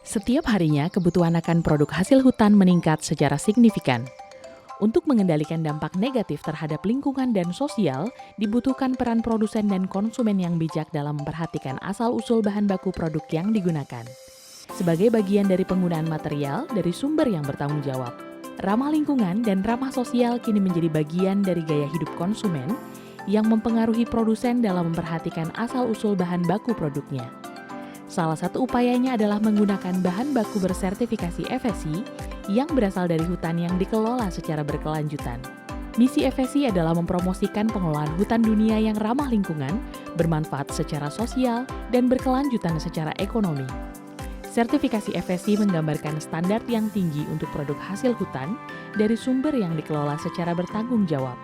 Setiap harinya, kebutuhan akan produk hasil hutan meningkat secara signifikan. Untuk mengendalikan dampak negatif terhadap lingkungan dan sosial, dibutuhkan peran produsen dan konsumen yang bijak dalam memperhatikan asal-usul bahan baku produk yang digunakan. Sebagai bagian dari penggunaan material dari sumber yang bertanggung jawab, ramah lingkungan dan ramah sosial kini menjadi bagian dari gaya hidup konsumen yang mempengaruhi produsen dalam memperhatikan asal-usul bahan baku produknya. Salah satu upayanya adalah menggunakan bahan baku bersertifikasi FSC yang berasal dari hutan yang dikelola secara berkelanjutan. Misi FSC adalah mempromosikan pengelolaan hutan dunia yang ramah lingkungan, bermanfaat secara sosial, dan berkelanjutan secara ekonomi. Sertifikasi FSC menggambarkan standar yang tinggi untuk produk hasil hutan dari sumber yang dikelola secara bertanggung jawab.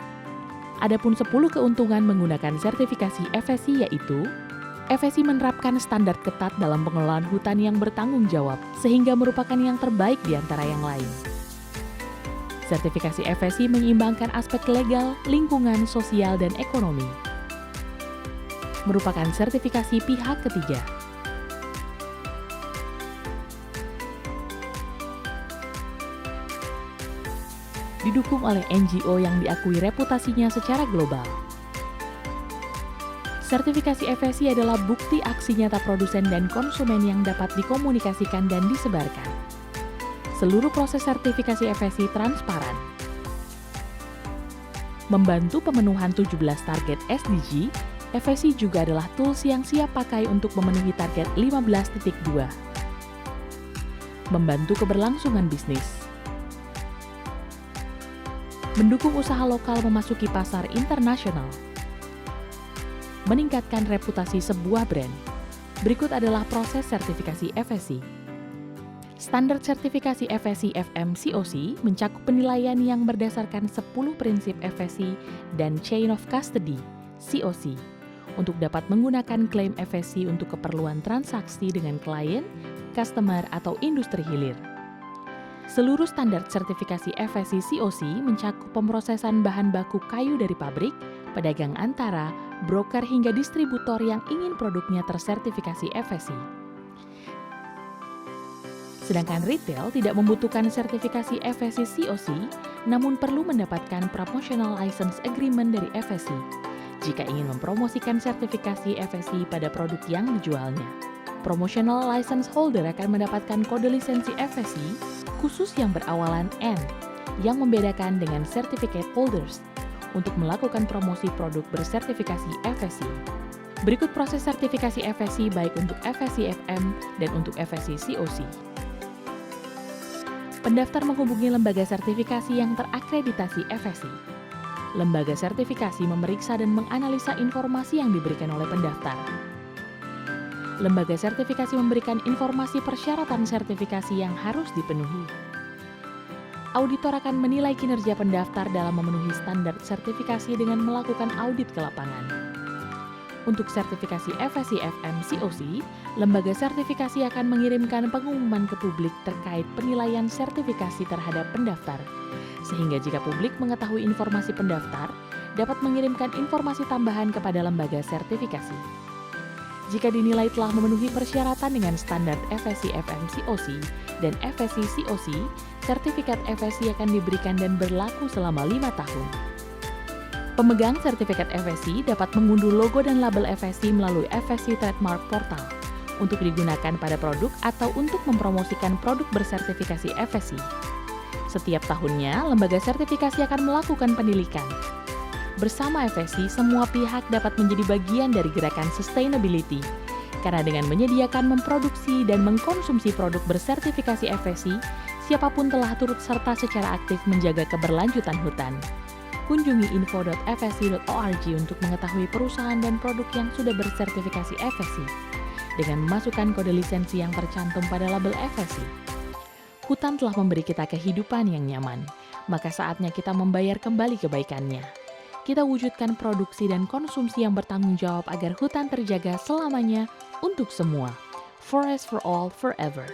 Adapun 10 keuntungan menggunakan sertifikasi FSC yaitu: FSC menerapkan standar ketat dalam pengelolaan hutan yang bertanggung jawab, sehingga merupakan yang terbaik di antara yang lain. Sertifikasi FSC menyeimbangkan aspek legal, lingkungan, sosial, dan ekonomi. Merupakan sertifikasi pihak ketiga. Didukung oleh NGO yang diakui reputasinya secara global. Sertifikasi FSC adalah bukti aksi nyata produsen dan konsumen yang dapat dikomunikasikan dan disebarkan. Seluruh proses sertifikasi FSC transparan. Membantu pemenuhan 17 target SDG, FSC juga adalah tools yang siap pakai untuk memenuhi target 15.2. Membantu keberlangsungan bisnis. Mendukung usaha lokal memasuki pasar internasional. Meningkatkan reputasi sebuah brand. Berikut adalah proses sertifikasi FSC. Standar sertifikasi FSC FMCOC mencakup penilaian yang berdasarkan 10 prinsip FSC dan Chain of Custody COC untuk dapat menggunakan klaim FSC untuk keperluan transaksi dengan klien, customer, atau industri hilir. Seluruh standar sertifikasi FSC COC mencakup pemrosesan bahan baku kayu dari pabrik, pedagang antara, broker hingga distributor yang ingin produknya tersertifikasi FSC. Sedangkan retail tidak membutuhkan sertifikasi FSC COC, namun perlu mendapatkan Promotional License Agreement dari FSC jika ingin mempromosikan sertifikasi FSC pada produk yang dijualnya. Promotional License Holder akan mendapatkan kode lisensi FSC khusus yang berawalan N, yang membedakan dengan Certificate Holders untuk melakukan promosi produk bersertifikasi FSC. Berikut proses sertifikasi FSC baik untuk FSC FM dan untuk FSC COC. Pendaftar menghubungi lembaga sertifikasi yang terakreditasi FSC. Lembaga sertifikasi memeriksa dan menganalisa informasi yang diberikan oleh pendaftar. Lembaga sertifikasi memberikan informasi persyaratan sertifikasi yang harus dipenuhi. Auditor akan menilai kinerja pendaftar dalam memenuhi standar sertifikasi dengan melakukan audit ke lapangan. Untuk sertifikasi FSC FMCOC, lembaga sertifikasi akan mengirimkan pengumuman ke publik terkait penilaian sertifikasi terhadap pendaftar, sehingga jika publik mengetahui informasi pendaftar, dapat mengirimkan informasi tambahan kepada lembaga sertifikasi. Jika dinilai telah memenuhi persyaratan dengan standar FSC FMCOC dan FSC COC, sertifikat FSC akan diberikan dan berlaku selama 5 tahun. Pemegang sertifikat FSC dapat mengunduh logo dan label FSC melalui FSC Trademark Portal untuk digunakan pada produk atau untuk mempromosikan produk bersertifikasi FSC. Setiap tahunnya, lembaga sertifikasi akan melakukan pendidikan. Bersama FSC, semua pihak dapat menjadi bagian dari gerakan sustainability, karena dengan menyediakan, memproduksi, dan mengkonsumsi produk bersertifikasi FSC, siapapun telah turut serta secara aktif menjaga keberlanjutan hutan. Kunjungi info.fsc.org untuk mengetahui perusahaan dan produk yang sudah bersertifikasi FSC, dengan memasukkan kode lisensi yang tercantum pada label FSC. Hutan telah memberi kita kehidupan yang nyaman, maka saatnya kita membayar kembali kebaikannya. Kita wujudkan produksi dan konsumsi yang bertanggung jawab agar hutan terjaga selamanya untuk semua. Forest for all, forever.